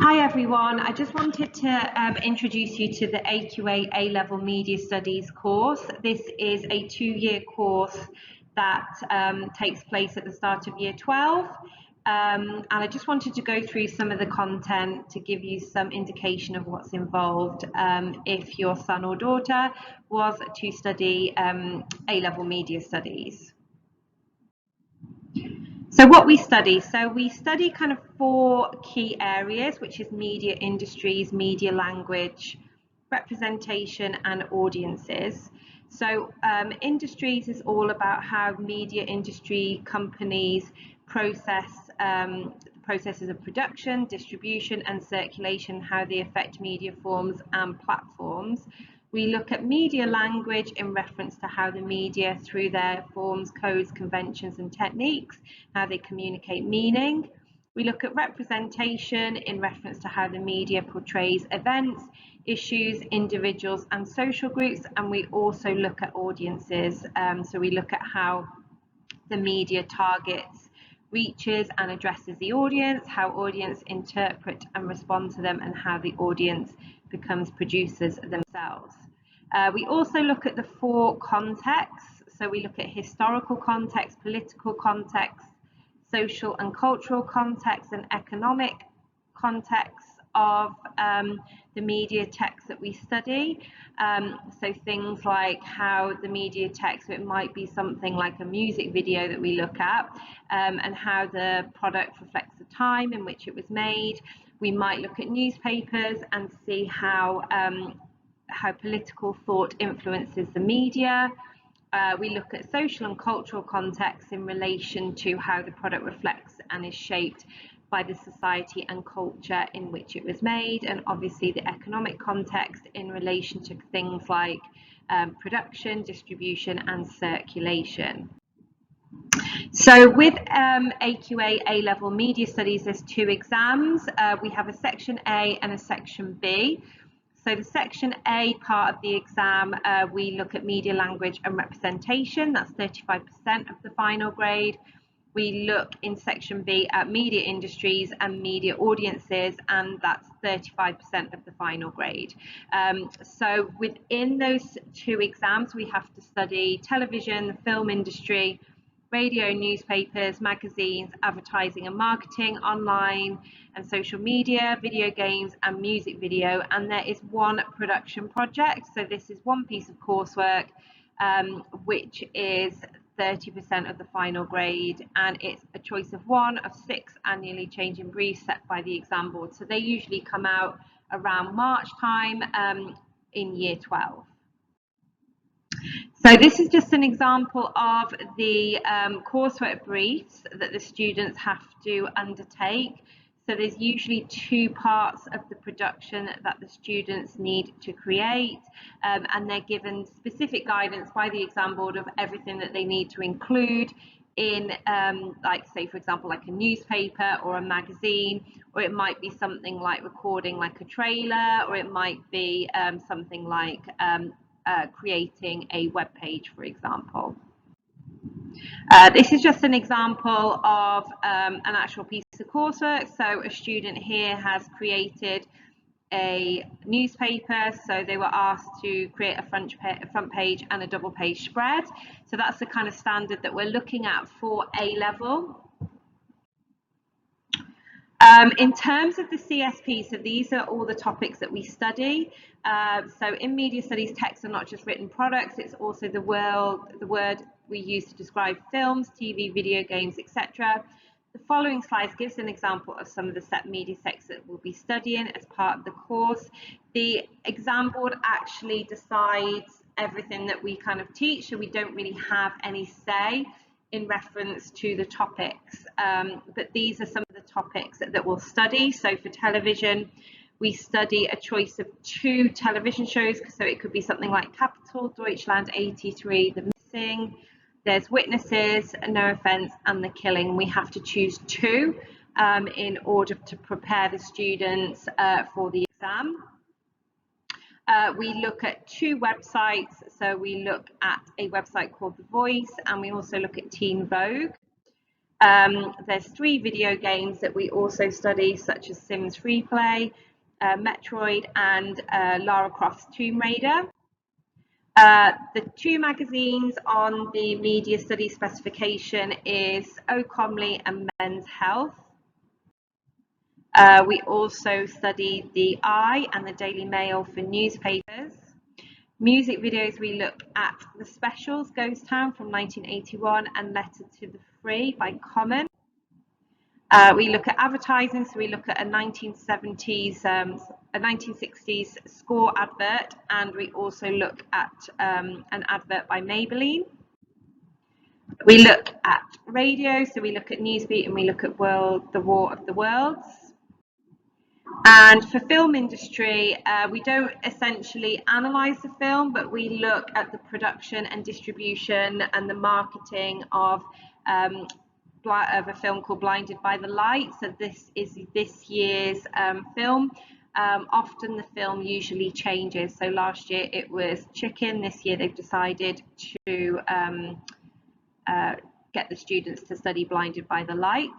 Hi everyone, I just wanted to introduce you to the AQA A-Level Media Studies course. This is a 2-year course that takes place at the start of year 12. And I just wanted to go through some of the content to give you some indication of what's involved if your son or daughter was to study A-Level Media Studies. So what we study kind of 4 key areas, which is media industries, media language, representation and audiences. So industries is all about how media industry companies processes of production, distribution and circulation, how they affect media forms and platforms. We look at media language in reference to how the media, through their forms, codes, conventions and techniques, how they communicate meaning. We look at representation in reference to how the media portrays events, issues, individuals and social groups, and we also look at audiences. So we look at how the media targets, reaches and addresses the audience, how audience interpret and respond to them, and how the audience becomes producers themselves. We also look at the 4 contexts. So we look at historical context, political context, social and cultural context, and economic context of the media text that we study. So things like how the media text, so it might be something like a music video that we look at, and how the product reflects the time in which it was made. We might look at newspapers and see how political thought influences the media. We look at social and cultural context in relation to how the product reflects and is shaped by the society and culture in which it was made, and obviously the economic context in relation to things like production, distribution and circulation. So with AQA A-Level Media Studies, there's 2 exams. We have a section A and a section B. So the section A part of the exam, we look at media language and representation. That's 35% of the final grade. We look in section B at media industries and media audiences, and that's 35% of the final grade. So within those 2 exams, we have to study television, the film industry, radio, newspapers, magazines, advertising and marketing, online and social media, video games and music video, and there is 1 production project. So this is 1 piece of coursework which is 30% of the final grade, and it's a choice of 1 of 6 annually changing briefs set by the exam board. So they usually come out around March time in year 12. So this is just an example of the coursework briefs that the students have to undertake. So there's usually 2 parts of the production that the students need to create, and they're given specific guidance by the exam board of everything that they need to include in, like say for example, like a newspaper or a magazine, or it might be something like recording like a trailer, or it might be something like creating a web page, for example. This is just an example of an actual piece of coursework. So a student here has created a newspaper, so they were asked to create a front page and a double page spread. So that's the kind of standard that we're looking at for A-level. In terms of the CSP, so these are all the topics that we study. So in media studies, texts are not just written products, it's also the word we use to describe films, TV, video games, etc. The following slides gives an example of some of the set media texts that we'll be studying as part of the course. The exam board actually decides everything that we kind of teach, so we don't really have any say in reference to the topics, but these are some of the topics that we'll study. So for television, we study a choice of 2 television shows, so it could be something like Capital, Deutschland 83, The Missing, there's Witnesses, No Offence and The Killing. We have to choose 2 in order to prepare the students for the exam. We look at 2 websites, so we look at a website called The Voice, and we also look at Teen Vogue. There's 3 video games that we also study, such as Sims Freeplay, Metroid, and Lara Croft's Tomb Raider. The 2 magazines on the media study specification is O'Comley and Men's Health. We also study the Eye and the Daily Mail for newspapers. Music videos, we look at The Specials, Ghost Town from 1981, and Letter to the Free by Common. We look at advertising, so we look at a 1960s Score advert, and we also look at an advert by Maybelline. We look at radio, so we look at Newsbeat, and we look at The War of the Worlds. And for film industry, we don't essentially analyse the film, but we look at the production and distribution and the marketing of a film called Blinded by the Light. So this is this year's film. Often the film usually changes. So last year it was Chicken. This year they've decided to get the students to study Blinded by the Light.